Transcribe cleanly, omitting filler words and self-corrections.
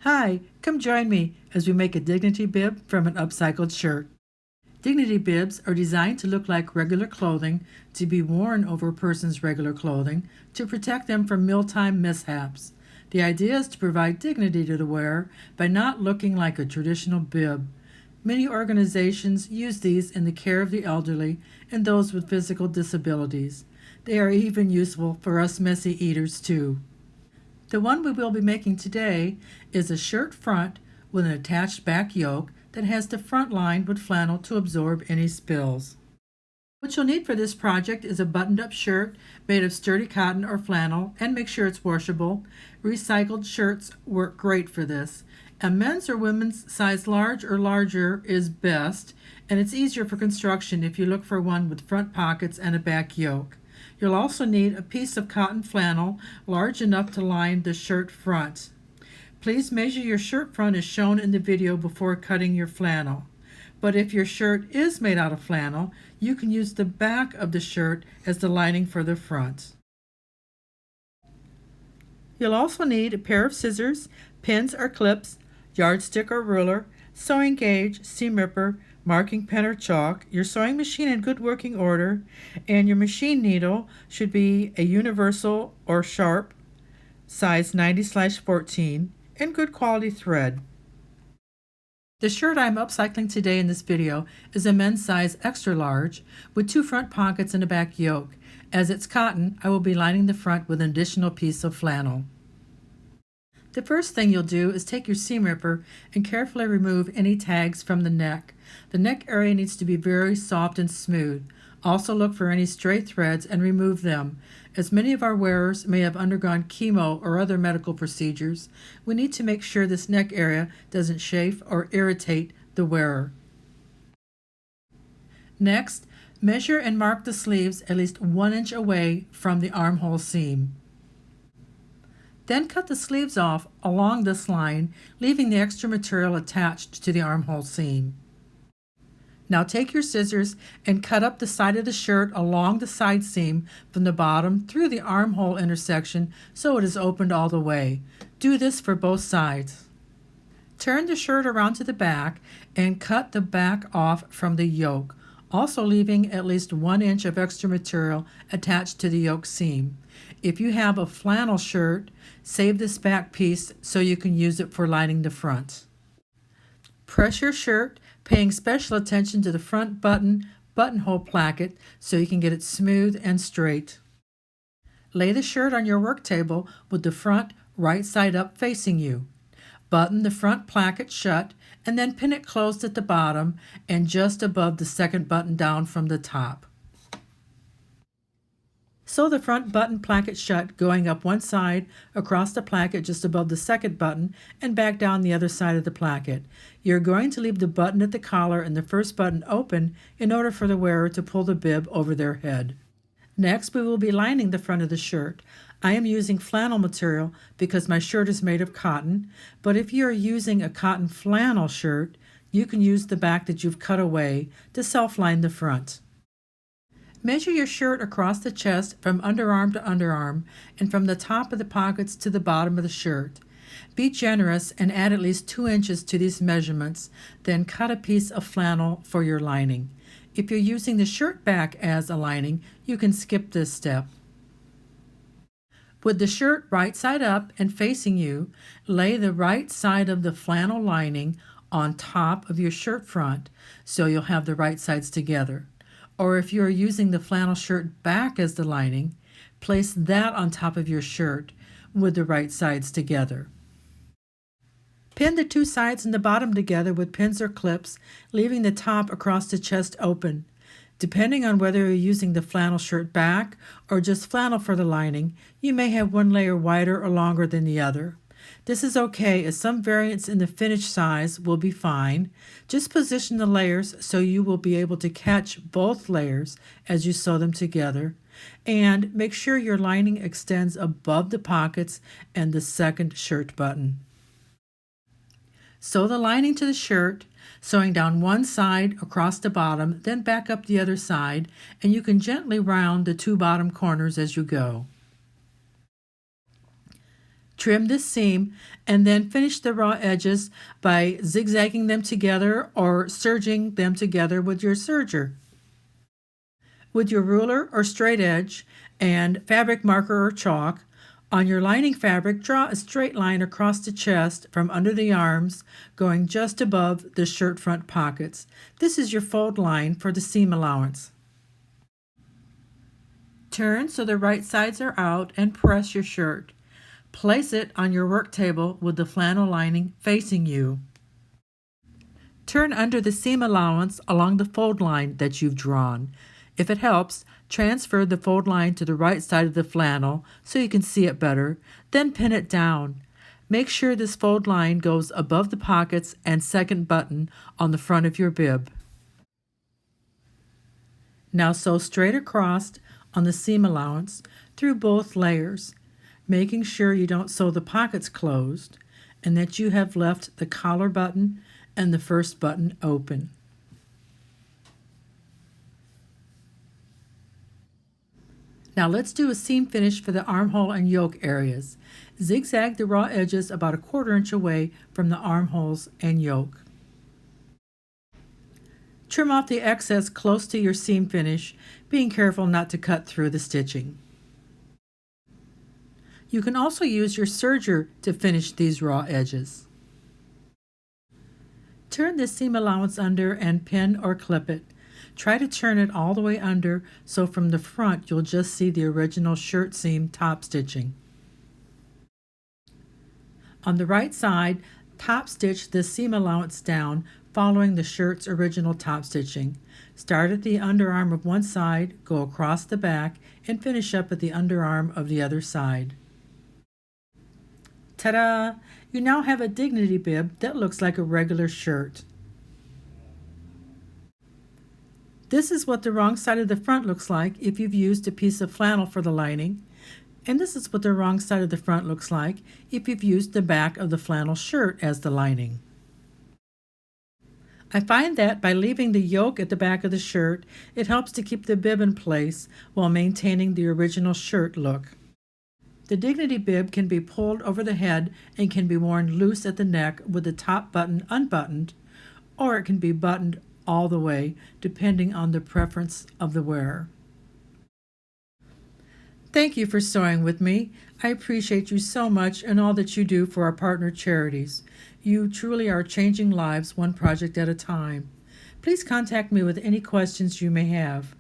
Hi, come join me as we make a dignity bib from an upcycled shirt. Dignity bibs are designed to look like regular clothing, to be worn over a person's regular clothing, to protect them from mealtime mishaps. The idea is to provide dignity to the wearer by not looking like a traditional bib. Many organizations use these in the care of the elderly and those with physical disabilities. They are even useful for us messy eaters too. The one we will be making today is a shirt front with an attached back yoke that has the front lined with flannel to absorb any spills. What you'll need for this project is a buttoned-up shirt made of sturdy cotton or flannel, and make sure it's washable. Recycled shirts work great for this. A men's or women's size large or larger is best, and it's easier for construction if you look for one with front pockets and a back yoke. You'll also need a piece of cotton flannel large enough to line the shirt front. Please measure your shirt front as shown in the video before cutting your flannel. But if your shirt is made out of flannel, you can use the back of the shirt as the lining for the front. You'll also need a pair of scissors, pins or clips, yardstick or ruler, sewing gauge, seam ripper, marking pen or chalk, your sewing machine in good working order, and your machine needle should be a universal or sharp, size 90/14, and good quality thread. The shirt I'm upcycling today in this video is a men's size extra large with 2 front pockets and a back yoke. As it's cotton, I will be lining the front with an additional piece of flannel. The first thing you'll do is take your seam ripper and carefully remove any tags from the neck. The neck area needs to be very soft and smooth. Also look for any stray threads and remove them. As many of our wearers may have undergone chemo or other medical procedures, we need to make sure this neck area doesn't chafe or irritate the wearer. Next, measure and mark the sleeves at least 1 inch away from the armhole seam. Then cut the sleeves off along this line, leaving the extra material attached to the armhole seam. Now take your scissors and cut up the side of the shirt along the side seam from the bottom through the armhole intersection so it is opened all the way. Do this for both sides. Turn the shirt around to the back and cut the back off from the yoke, also leaving at least 1 inch of extra material attached to the yoke seam. If you have a flannel shirt, save this back piece so you can use it for lining the front. Press your shirt, paying special attention to the front buttonhole placket so you can get it smooth and straight. Lay the shirt on your work table with the front right side up facing you. Button the front placket shut and then pin it closed at the bottom and just above the second button down from the top. Sew the front button placket shut, going up one side, across the placket just above the second button, and back down the other side of the placket. You're going to leave the button at the collar and the first button open in order for the wearer to pull the bib over their head. Next, we will be lining the front of the shirt. I am using flannel material because my shirt is made of cotton, but if you are using a cotton flannel shirt, you can use the back that you've cut away to self-line the front. Measure your shirt across the chest from underarm to underarm and from the top of the pockets to the bottom of the shirt. Be generous and add at least 2 inches to these measurements, then cut a piece of flannel for your lining. If you're using the shirt back as a lining, you can skip this step. With the shirt right side up and facing you, lay the right side of the flannel lining on top of your shirt front so you'll have the right sides together. Or if you are using the flannel shirt back as the lining, place that on top of your shirt with the right sides together. Pin the 2 sides and the bottom together with pins or clips, leaving the top across the chest open. Depending on whether you're using the flannel shirt back or just flannel for the lining, you may have one layer wider or longer than the other. This is okay, as some variants in the finished size will be fine. Just position the layers so you will be able to catch both layers as you sew them together. And make sure your lining extends above the pockets and the second shirt button. Sew the lining to the shirt, sewing down one side across the bottom, then back up the other side, and you can gently round the 2 bottom corners as you go. Trim this seam and then finish the raw edges by zigzagging them together or serging them together with your serger. With your ruler or straight edge and fabric marker or chalk, on your lining fabric, draw a straight line across the chest from under the arms, going just above the shirt front pockets. This is your fold line for the seam allowance. Turn so the right sides are out and press your shirt. Place it on your work table with the flannel lining facing you. Turn under the seam allowance along the fold line that you've drawn. If it helps, transfer the fold line to the right side of the flannel so you can see it better, then pin it down. Make sure this fold line goes above the pockets and second button on the front of your bib. Now sew straight across on the seam allowance through both layers, making sure you don't sew the pockets closed and that you have left the collar button and the first button open. Now let's do a seam finish for the armhole and yoke areas. Zigzag the raw edges about 1/4 inch away from the armholes and yoke. Trim off the excess close to your seam finish, being careful not to cut through the stitching. You can also use your serger to finish these raw edges. Turn the seam allowance under and pin or clip it. Try to turn it all the way under so from the front you'll just see the original shirt seam top stitching. On the right side, top stitch the seam allowance down following the shirt's original top stitching. Start at the underarm of one side, go across the back, and finish up at the underarm of the other side. Ta-da! You now have a dignity bib that looks like a regular shirt. This is what the wrong side of the front looks like if you've used a piece of flannel for the lining, and this is what the wrong side of the front looks like if you've used the back of the flannel shirt as the lining. I find that by leaving the yoke at the back of the shirt, it helps to keep the bib in place while maintaining the original shirt look. The dignity bib can be pulled over the head and can be worn loose at the neck with the top button unbuttoned, or it can be buttoned all the way, depending on the preference of the wearer. Thank you for sewing with me. I appreciate you so much and all that you do for our partner charities. You truly are changing lives one project at a time. Please contact me with any questions you may have.